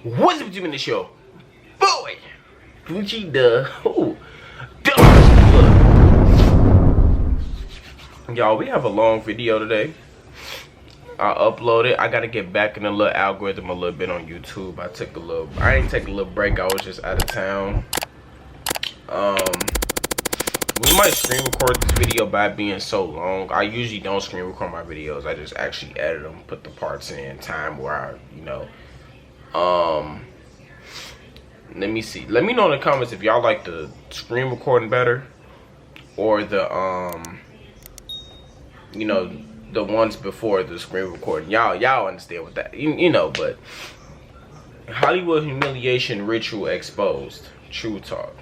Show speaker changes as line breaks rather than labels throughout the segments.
What's up, in the show? Boy, FloochieThaDon. Y'all, we have a long video today. I uploaded. I gotta get back in the little algorithm a little bit on YouTube. I ain't take a little break. I was just out of town. We might screen record this video by being so long. I usually don't screen record my videos. I just actually edit them, put the parts in time where I, let me see. Let me know in the comments if y'all like the screen recording better or the the ones before the screen recording. Y'all understand what that but Hollywood humiliation ritual exposed. True talk.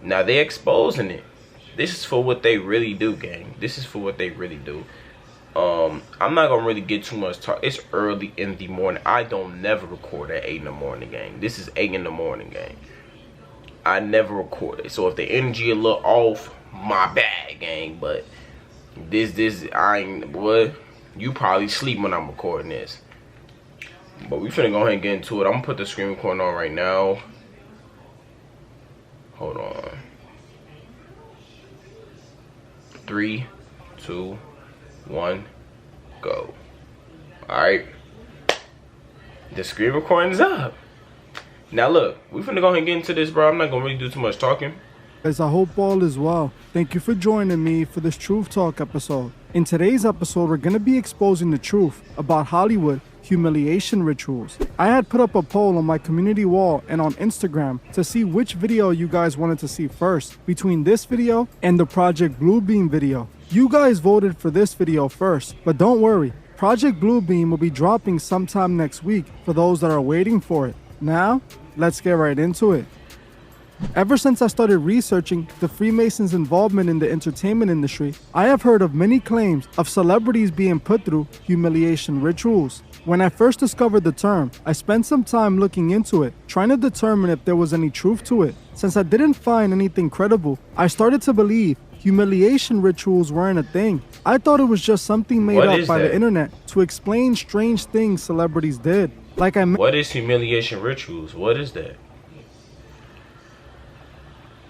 Now they exposing it. This is for what they really do, gang. This is for what they really do. I'm not gonna really get too much talk. It's early in the morning. I don't never record at 8 in the morning, gang. This is 8 in the morning, gang. I never record it. So if the energy a little off, my bad, gang. But I ain't, boy, you probably sleep when I'm recording this. But we finna go ahead and get into it. I'm gonna put the screen recording on right now. Hold on. 3, 2, 1, go. Alright. The screen recording's up. Now look, we finna go ahead and get into this, bro. I'm not gonna really do too much talking.
Guys, I hope all is well. Thank you for joining me for this Truth Talk episode. In today's episode, we're gonna be exposing the truth about Hollywood humiliation rituals. I had put up a poll on my community wall and on Instagram to see which video you guys wanted to see first between this video and the Project Bluebeam video. You guys voted for this video first, but don't worry, Project Bluebeam will be dropping sometime next week for those that are waiting for it. Now, let's get right into it. Ever since I started researching the Freemasons' involvement in the entertainment industry, I have heard of many claims of celebrities being put through humiliation rituals. When I first discovered the term, I spent some time looking into it, trying to determine if there was any truth to it. Since I didn't find anything credible, I started to believe humiliation rituals weren't a thing. I thought it was just something made up by the internet to explain strange things celebrities did.
What is humiliation rituals? What is that?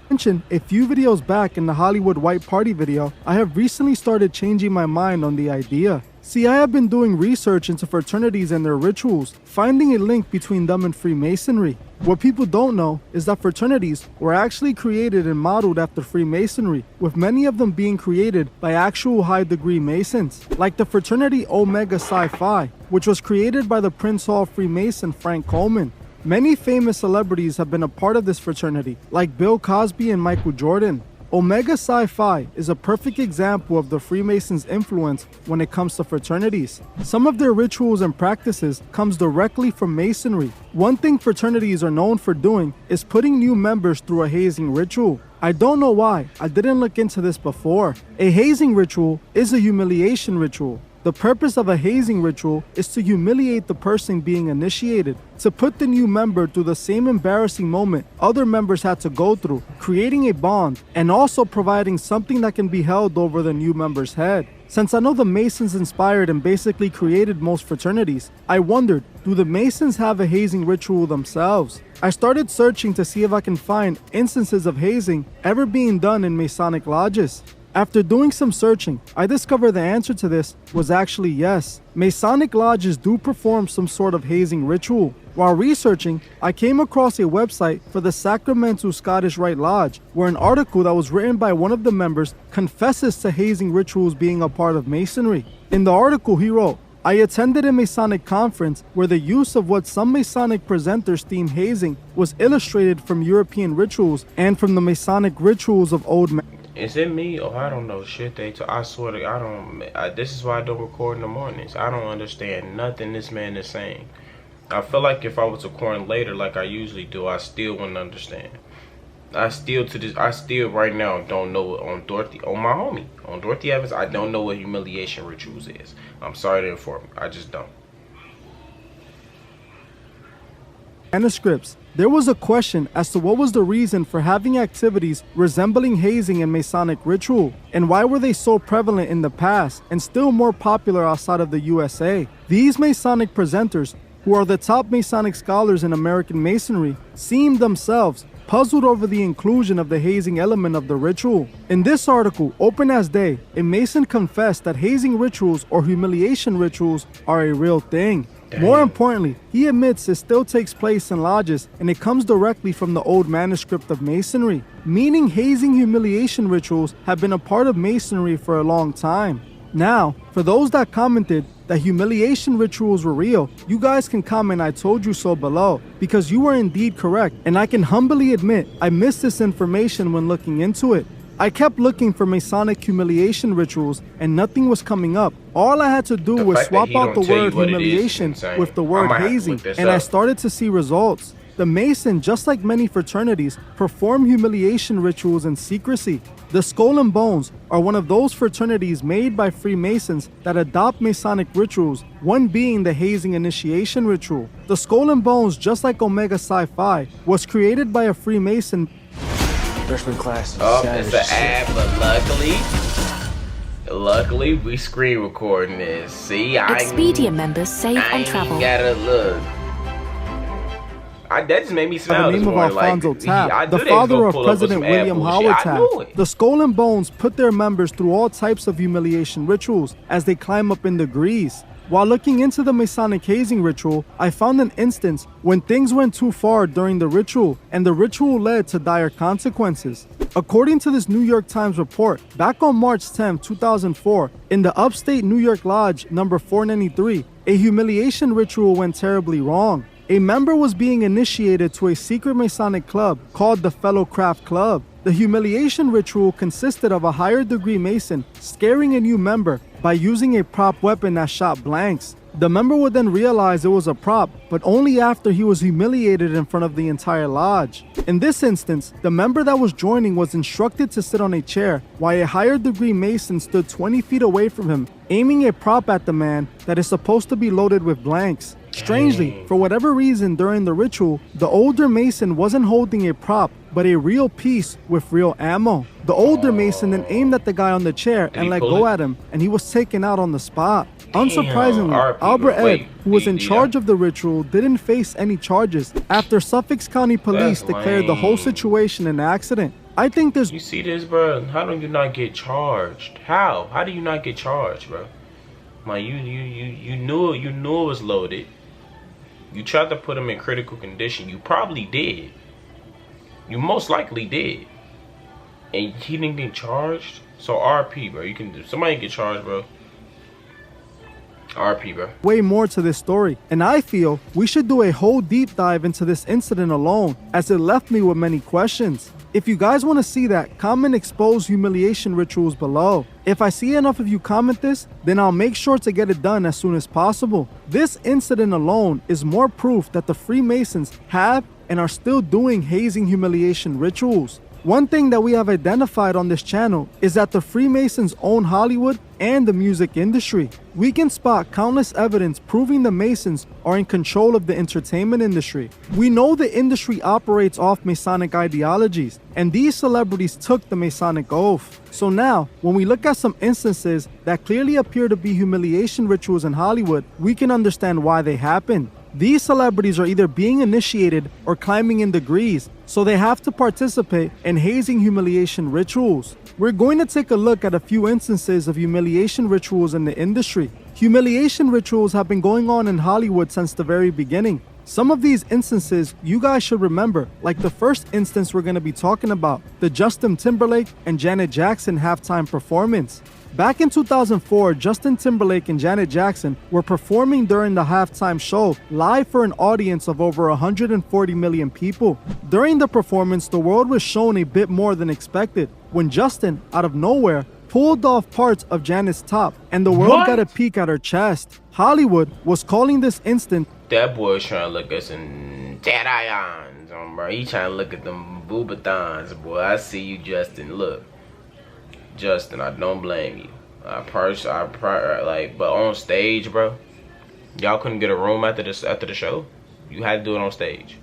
Mentioned a few videos back in the Hollywood White Party video, I have recently started changing my mind on the idea. See, I have been doing research into fraternities and their rituals, finding a link between them and Freemasonry. What people don't know is that fraternities were actually created and modeled after Freemasonry, with many of them being created by actual high-degree Masons, like the fraternity Omega Psi Phi, which was created by the Prince Hall Freemason Frank Coleman. Many famous celebrities have been a part of this fraternity, like Bill Cosby and Michael Jordan. Omega Psi Phi is a perfect example of the Freemasons' influence when it comes to fraternities. Some of their rituals and practices comes directly from Masonry. One thing fraternities are known for doing is putting new members through a hazing ritual. I don't know why, I didn't look into this before. A hazing ritual is a humiliation ritual. The purpose of a hazing ritual is to humiliate the person being initiated, to put the new member through the same embarrassing moment other members had to go through, creating a bond, and also providing something that can be held over the new member's head. Since I know the Masons inspired and basically created most fraternities, I wondered, do the Masons have a hazing ritual themselves? I started searching to see if I can find instances of hazing ever being done in Masonic lodges. After doing some searching, I discovered the answer to this was actually yes. Masonic lodges do perform some sort of hazing ritual. While researching, I came across a website for the Sacramento Scottish Rite Lodge, where an article that was written by one of the members confesses to hazing rituals being a part of Masonry. In the article, he wrote, I attended a Masonic conference where the use of what some Masonic presenters deem hazing was illustrated from European rituals and from the Masonic rituals of old men.
Is it me or I don't know shit I swear to this is why I don't record in the mornings. I don't understand nothing this man is saying. I feel like if I was recording later like I usually do, I still wouldn't understand. I still right now don't know what on my homie, on Dorothy Evans, I don't know what humiliation rituals is. I'm sorry to inform you. I just don't.
Manuscripts. There was a question as to what was the reason for having activities resembling hazing in Masonic ritual, and why were they so prevalent in the past and still more popular outside of the USA. These Masonic presenters who are the top Masonic scholars in American Masonry, seem themselves puzzled over the inclusion of the hazing element of the ritual. In this article, Open as Day, a Mason confessed that hazing rituals or humiliation rituals are a real thing. More importantly, he admits it still takes place in lodges and it comes directly from the old manuscript of Masonry, meaning hazing humiliation rituals have been a part of Masonry for a long time. Now, for those that commented that humiliation rituals were real, you guys can comment "I told you so" below, because you were indeed correct, and I can humbly admit I missed this information when looking into it. I kept looking for Masonic humiliation rituals and nothing was coming up. All I had to do was swap out the word humiliation with the word hazing, and I started to see results. The Mason, just like many fraternities, perform humiliation rituals in secrecy. The Skull and Bones are one of those fraternities made by Freemasons that adopt Masonic rituals, one being the hazing initiation ritual. The Skull and Bones, just like Omega Psi Phi, was created by a Freemason.
Freshman class.
Oh, it's an ad, but luckily we screen recording this. See,
Expedia members save on travel.
Gotta look. That just made me smile.
By the name of Alfonso Taft, the father of President William Howard Taft. The Skull and Bones put their members through all types of humiliation rituals as they climb up in degrees. While looking into the Masonic hazing ritual, I found an instance when things went too far during the ritual, and the ritual led to dire consequences. According to this New York Times report, back on March 10, 2004, in the upstate New York Lodge number 493, a humiliation ritual went terribly wrong. A member was being initiated to a secret Masonic club called the Fellow Craft Club. The humiliation ritual consisted of a higher degree Mason scaring a new member by using a prop weapon that shot blanks. The member would then realize it was a prop, but only after he was humiliated in front of the entire lodge. In this instance, the member that was joining was instructed to sit on a chair, while a higher degree Mason stood 20 feet away from him, aiming a prop at the man that is supposed to be loaded with blanks. Strangely, for whatever reason during the ritual, the older Mason wasn't holding a prop, but a real piece with real ammo. The older Mason then aimed at the guy on the chair and let go at him, and he was taken out on the spot. Unsurprisingly, Albert Ed, who was in charge of the ritual, didn't face any charges after Suffolk County Police declared the whole situation an accident. I think there's...
You see this, bro? How do you not get charged? How? How do you not get charged, bro? Man, you knew it was loaded. You tried to put him in critical condition. You probably did. You most likely did. And he didn't get charged. So RP, bro. You can do. Somebody get charged, bro. RP, bro.
Way more to this story, and I feel we should do a whole deep dive into this incident alone, as it left me with many questions. If you guys want to see that, comment expose humiliation rituals below. If I see enough of you comment this, then I'll make sure to get it done as soon as possible. This incident alone is more proof that the Freemasons have and are still doing hazing humiliation rituals. One thing that we have identified on this channel is that the Freemasons own Hollywood and the music industry. We can spot countless evidence proving the Masons are in control of the entertainment industry. We know the industry operates off Masonic ideologies, and these celebrities took the Masonic oath. So now, when we look at some instances that clearly appear to be humiliation rituals in Hollywood, we can understand why they happened. These celebrities are either being initiated or climbing in degrees, so they have to participate in hazing humiliation rituals. We're going to take a look at a few instances of humiliation rituals in the industry. Humiliation rituals have been going on in Hollywood since the very beginning. Some of these instances you guys should remember, like the first instance we're going to be talking about, the Justin Timberlake and Janet Jackson halftime performance. Back in 2004, Justin Timberlake and Janet Jackson were performing during the halftime show live for an audience of over 140 million people. During the performance, the world was shown a bit more than expected when Justin, out of nowhere, pulled off parts of Janet's top and the world got a peek at her chest. Hollywood was calling this instant,
that boy's trying to look at some Jedi-ons, bro. He trying to look at them boobathons, boy. I see you, Justin. Look. Justin, I don't blame you. But on stage, bro, y'all couldn't get a room after the show. You had to do it on stage.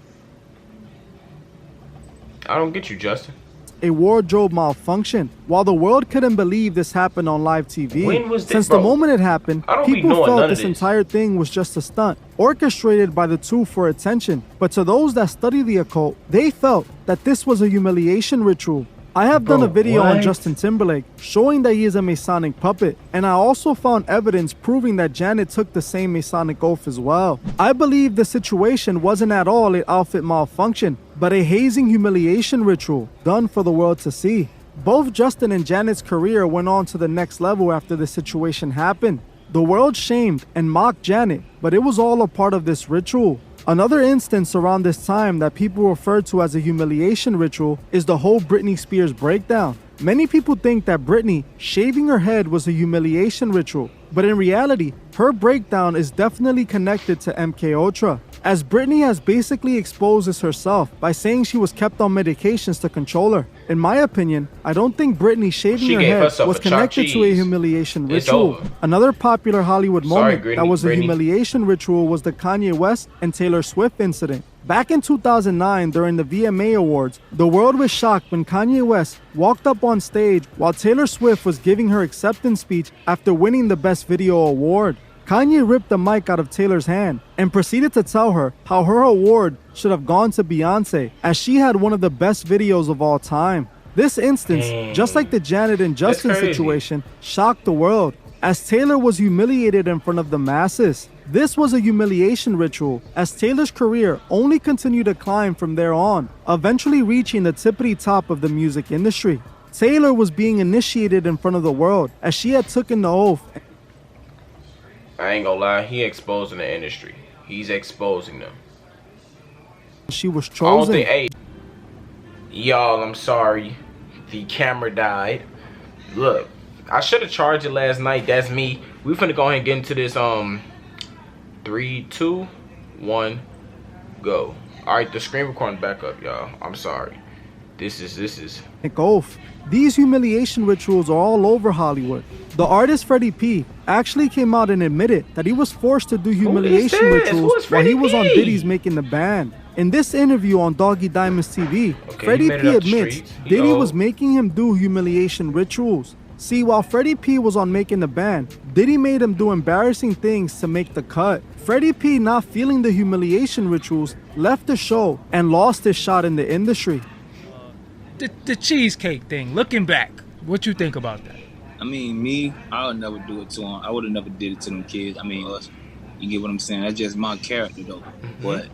I don't get you, Justin.
a wardrobe malfunction. While the world couldn't believe this happened on live TV,
When was this,
since
bro?
the moment it happened,
I don't be
people
knowing none
felt
of
this
this.
entire thing was just a stunt, orchestrated by the two for attention. But to those that study the occult, they felt that this was a humiliation ritual. I have done a video on
what?
Justin Timberlake showing that he is a Masonic puppet, and I also found evidence proving that Janet took the same Masonic oath as well. I believe the situation wasn't at all an outfit malfunction, but a hazing humiliation ritual done for the world to see. Both Justin and Janet's career went on to the next level after the situation happened. The world shamed and mocked Janet, but it was all a part of this ritual. Another instance around this time that people refer to as a humiliation ritual is the whole Britney Spears breakdown. Many people think that Britney shaving her head was a humiliation ritual, but in reality, her breakdown is definitely connected to MKUltra, as Britney has basically exposed this herself by saying she was kept on medications to control her. In my opinion, I don't think Britney shaving
She
her
gave
head
herself
was
a chopped
connected to a
cheese.
humiliation
It's
ritual.
over.
Another popular Hollywood moment that was a
Britney.
humiliation ritual was the Kanye West and Taylor Swift incident. Back in 2009, during the VMA Awards, the world was shocked when Kanye West walked up on stage while Taylor Swift was giving her acceptance speech after winning the Best Video award. Kanye ripped the mic out of Taylor's hand and proceeded to tell her how her award should have gone to Beyonce, as she had one of the best videos of all time. This instance, just like the Janet and Justin
crazy.
situation, shocked the world, as Taylor was humiliated in front of the masses. This was a humiliation ritual, as Taylor's career only continued to climb from there on, eventually reaching the tippity top of the music industry. Taylor was being initiated in front of the world, as she had taken the oath.
I ain't gonna lie, he exposing the industry. He's exposing them.
She was
I don't
chosen.
think, hey, y'all, I'm sorry. The camera died. Look, I should have charged it last night. That's me. We finna go ahead and get into this. 3, 2, 1, go. All right, the screen recording back up, y'all. I'm sorry. This is.
Oath. These humiliation rituals are all over Hollywood. The artist Freddie P actually came out and admitted that he was forced to do humiliation
this? Who
rituals
is
while he
Freddie
was on
P?
Diddy's Making the Band. In this interview on Doggy Diamonds TV,
Okay,
Freddie
he made it
P
up the
admits
streets. He
Diddy
old.
was making him do humiliation rituals. See, while Freddie P was on Making the Band, Diddy made him do embarrassing things to make the cut. Freddie P, not feeling the humiliation rituals, left the show and lost his shot in the industry.
The cheesecake thing, looking back, what you think about that?
I mean, me, I would never do it to them. I would have never did it to them kids. I mean, you get what I'm saying? That's just my character, though. But,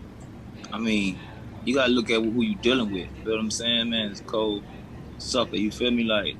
I mean, you got to look at who you dealing with. You feel what I'm saying, man? It's cold sucker. You feel me? Like,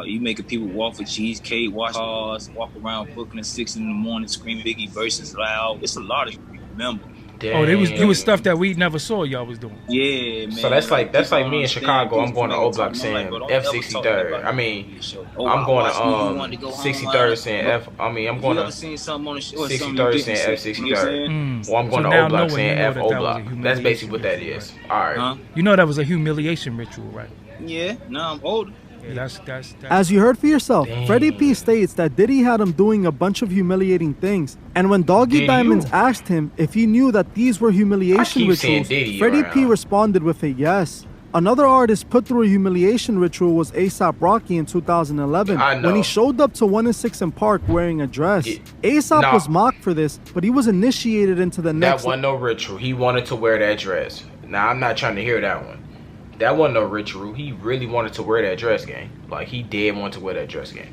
you making people walk for cheesecake, wash cars, walk around Brooklyn at 6 in the morning, scream Biggie verses loud. It's a lot of you remember.
Oh, it was stuff that we never saw y'all was doing.
Yeah, man.
So that's like me in
people
Chicago. I'm
understand
going to
things,
O Block
I'm
saying
like, bro, don't ever talk
F63rd.
about
I mean,
the show.
I'm going
watch me, you want
to
to go home,
63rd saying
bro.
F. I mean, I'm
If
going
you
to
ever seen something on the show or something,
63rd
you
saying
didn't see, you know what I'm saying?
F63rd. Well, I'm going
So
to
now
O Block
knowing
saying
you know
F
that
O
that was a
Block. That's
humiliation
basically what that
ritual,
is.
right?
All right.
Huh?
You know that was a humiliation ritual, right?
Yeah, now I'm older.
Yeah, that's
As you heard for yourself,
Dang.
Freddie P states that Diddy had him doing a bunch of humiliating things. And when Doggy
Did
Diamonds
you?
asked him if he knew that these were humiliation
keep saying
rituals,
Diddy
Freddie P
around.
responded with a yes. Another artist put through a humiliation ritual was A$AP Rocky in 2011
I know.
when he showed up to 1 and 6 in Park wearing a dress. A$AP
Nah.
was mocked for this, but he was initiated into the
That
next
wasn't no ritual. He wanted to wear that dress. Now, I'm not trying to hear that one. That wasn't no ritual. He really wanted to wear that dress game. Like, he did want to wear that dress game.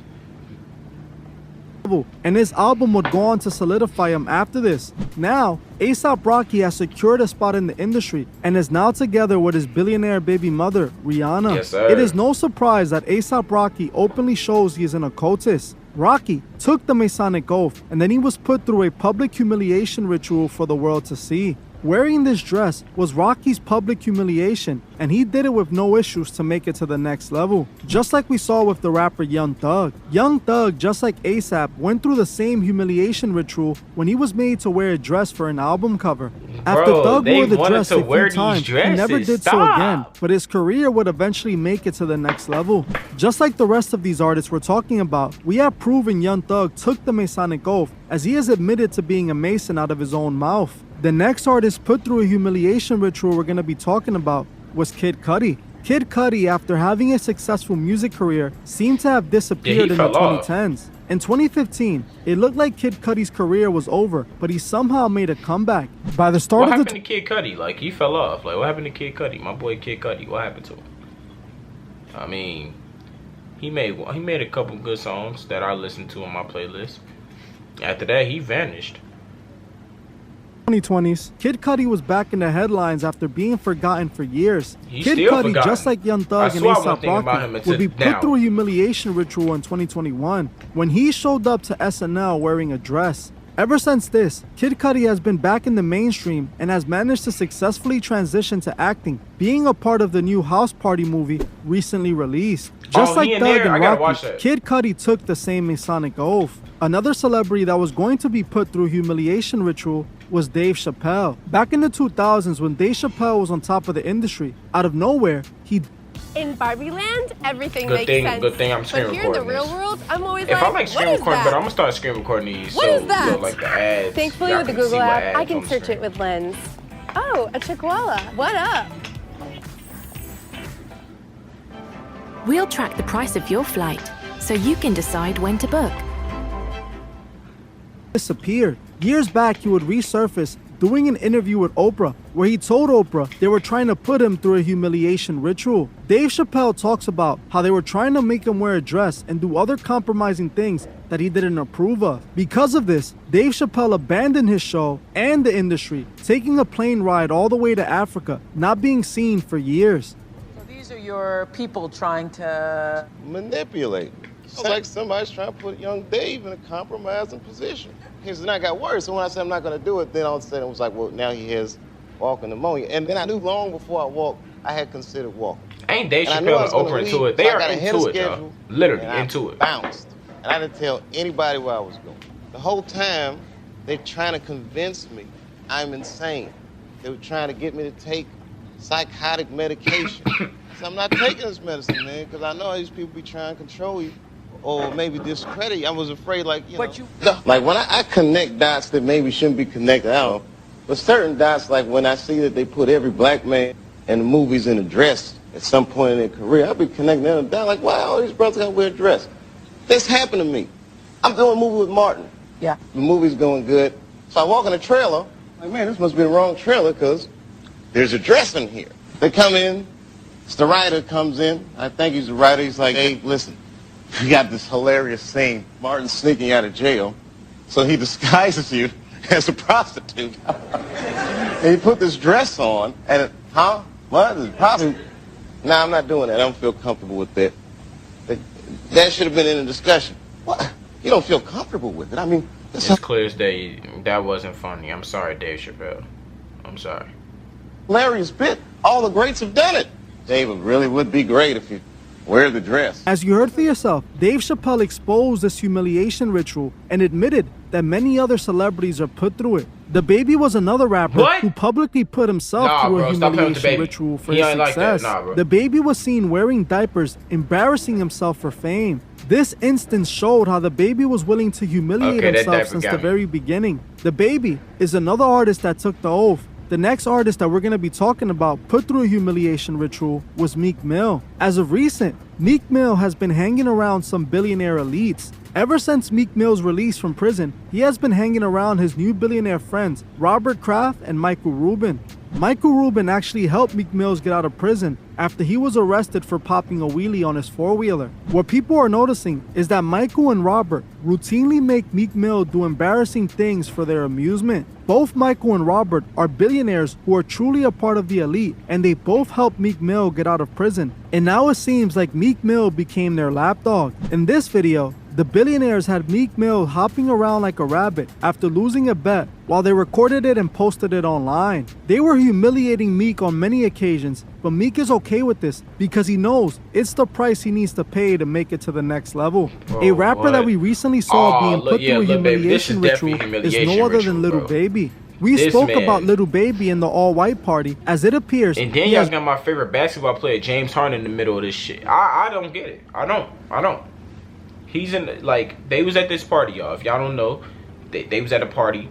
level, and his album would go on to solidify him after this. Now, A$AP Rocky has secured a spot in the industry and is now together with his billionaire baby mother, Rihanna.
Yes, sir.
It is no surprise that A$AP Rocky openly shows he is an occultist. Rocky took the Masonic oath, and then he was put through a public humiliation ritual for the world to see. Wearing this dress was Rocky's public humiliation, and he did it with no issues to make it to the next level. Just like we saw with the rapper Young Thug. Young Thug, just like A$AP, went through the same humiliation ritual when he was made to wear a dress for an album cover. After
Bro,
Thug
they
wore the
wanted
dress
to
a
wear
few
these
times, he never
dresses.
did so
Stop.
again, but his career would eventually make it to the next level. Just like the rest of these artists we're talking about, we have proven Young Thug took the Masonic oath, as he has admitted to being a Mason out of his own mouth. The next artist put through a humiliation ritual we're going to be talking about was Kid Cudi. Kid Cudi, after having a successful music career, seemed to have disappeared in the 2010s. In 2015, it looked like Kid Cudi's career was over, but he somehow made a comeback. By the start
what
of
happened to Kid Cudi? Like, he fell off. Like, what happened to Kid Cudi? My boy Kid Cudi, what happened to him? I mean, he made a couple good songs that I listened to on my playlist. After that, he vanished.
2020s, Kid Cudi was back in the headlines after being forgotten for years.
He's
Kid
still
Cudi,
forgotten.
just like Young Thug and A$AP Rocky, would be put through a humiliation ritual in 2021 when he showed up to SNL wearing a dress. Ever since this, Kid Cudi has been back in the mainstream and has managed to successfully transition to acting, being a part of the new House Party movie recently released. Just like Thug and Rocky, Kid Cudi took the same Masonic oath. Another celebrity that was going to be put through humiliation ritual was Dave Chappelle. Back in the 2000s, when Dave Chappelle was on top of the industry, out of nowhere, he...
In Barbie Land, everything makes sense.
Good thing I'm screen recording.
But here in the real world, I'm always
if
like,
I'm like screen recording, but I'm gonna start screen recording these.
What is that?
So, like the ads.
Thankfully, with the Google app, I can search it with Lens. Oh, a chihuahua. What up?
We'll track the price of your flight, so you can decide when to book.
Disappeared. Years back, he would resurface doing an interview with Oprah, where he told Oprah they were trying to put him through a humiliation ritual. Dave Chappelle talks about how they were trying to make him wear a dress and do other compromising things that he didn't approve of. Because of this, Dave Chappelle abandoned his show and the industry, taking a plane ride all the way to Africa, not being seen for years.
So these are your people trying to
manipulate. It's like somebody's trying to put young Dave in a compromising position. Because then I got worse. So when I said I'm not going to do it, then all of a sudden it was like, well, now he has walking pneumonia. And then I knew long before I walked, I had considered walking.
Ain't Dave Chappelle and Oprah into it? They are into it, y'all. Literally into it.
Bounced. And I didn't tell anybody where I was going. The whole time, they're trying to convince me I'm insane. They were trying to get me to take psychotic medication. So I'm not taking this medicine, man, because I know these people be trying to control you. Or maybe discredit you. I was afraid, like, you know. Like, when I connect dots that maybe shouldn't be connected, I don't know. But certain dots, like when I see that they put every black man in the movies in a dress at some point in their career, I'll be connecting them down, like, why all these brothers gotta wear a dress? This happened to me. I'm doing a movie with Martin.
Yeah.
The movie's going good. So I walk in the trailer, like, man, this must be the wrong trailer, because there's a dress in here. They come in, it's the writer comes in. I think he's the writer. He's like, hey, listen. We got this hilarious scene. Martin's sneaking out of jail, so he disguises you as a prostitute. And he put this dress on, and what? Is it prostitute? Nah, I'm not doing that. I don't feel comfortable with that. That should have been in the discussion. What? You don't feel comfortable with it? I mean,
it's clear as day that wasn't funny. I'm sorry, Dave Chappelle. I'm sorry.
Hilarious bit. All the greats have done it. Dave, it really would be great if you wear the dress.
As you heard for yourself, Dave Chappelle exposed this humiliation ritual and admitted that many other celebrities are put through it. DaBaby was another rapper who publicly put himself through a humiliation ritual for his success. DaBaby was seen wearing diapers, embarrassing himself for fame. This instance showed how DaBaby was willing to humiliate himself since the very beginning. DaBaby is another artist that took the oath. The next artist that we're going to be talking about put through a humiliation ritual was Meek Mill. As of recent, Meek Mill has been hanging around some billionaire elites. Ever since Meek Mill's release from prison, he has been hanging around his new billionaire friends, Robert Kraft and Michael Rubin. Michael Rubin actually helped Meek Mills get out of prison after he was arrested for popping a wheelie on his four-wheeler. What people are noticing is that Michael and Robert routinely make Meek Mill do embarrassing things for their amusement. Both Michael and Robert are billionaires who are truly a part of the elite, and they both helped Meek Mill get out of prison. And now it seems like Meek Mill became their lapdog. In this video, the billionaires had Meek Mill hopping around like a rabbit after losing a bet while they recorded it and posted it online. They were humiliating Meek on many occasions, but Meek is okay with this because he knows it's the price he needs to pay to make it to the next level. A rapper that we recently saw being put through a humiliation ritual is no other than Lil Baby. We spoke about Lil Baby in the all-white party, as it appears.
And then y'all got my favorite basketball player, James Harden, in the middle of this shit. I don't get it. I don't. He's in, like, they was at this party, y'all. If y'all don't know, they was at a party.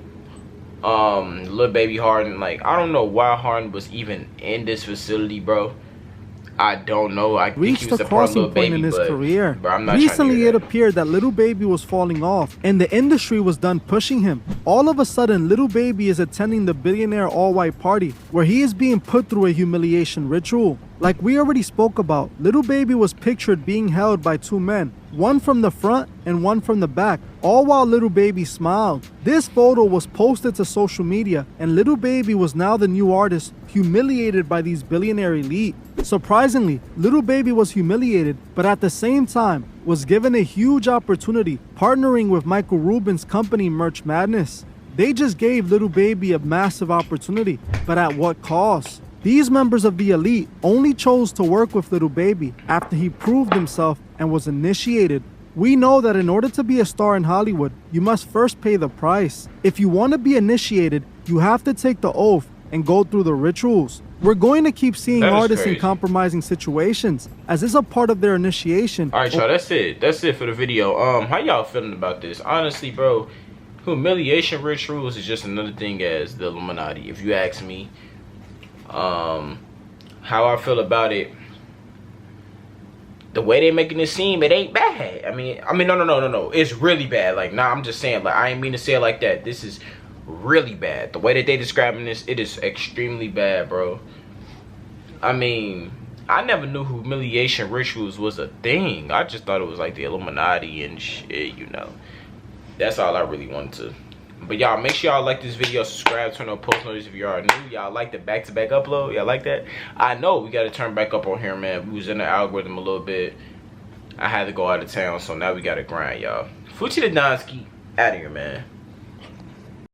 Lil Baby Harden, like, I don't know why Harden was even in this facility, bro. I don't know. I think
reached
he was
a
a part of
crossing
Lil
point
Baby,
in his
but,
career.
Bro, I'm not
Recently,
trying
it
to hear that.
appeared that Lil Baby was falling off, and the industry was done pushing him. All of a sudden, Lil Baby is attending the billionaire all-white party, where he is being put through a humiliation ritual. Like we already spoke about, Lil Baby was pictured being held by two men, one from the front and one from the back, all while Lil Baby smiled. This photo was posted to social media, and Lil Baby was now the new artist humiliated by these billionaire elite. Surprisingly, Lil Baby was humiliated, but at the same time was given a huge opportunity partnering with Michael Rubin's company Merch Madness. They just gave Lil Baby a massive opportunity, but at what cost? These members of the elite only chose to work with Lil Baby after he proved himself and was initiated. We know that in order to be a star in Hollywood, you must first pay the price. If you want to be initiated, you have to take the oath and go through the rituals. We're going to keep seeing artists in compromising situations, as it's a part of their initiation.
Alright, y'all, that's it. That's it for the video. How y'all feeling about this? Honestly, bro, humiliation rituals is just another thing as the Illuminati, if you ask me. How I feel about it, the way they making it seem, it ain't bad. I mean, no. It's really bad. Like, nah, I'm just saying, like, I ain't mean to say it like that. This is really bad. The way that they describing this, it is extremely bad, bro. I mean, I never knew humiliation rituals was a thing. I just thought it was like the Illuminati and shit, you know. That's all I really wanted to. But y'all, make sure y'all like this video, subscribe, turn on post notifications if you are new. Y'all like the back-to-back upload? Y'all like that? I know we got to turn back up on here, man. We was in the algorithm a little bit. I had to go out of town, so now we got to grind, y'all. FloochieThaDon, out of here, man.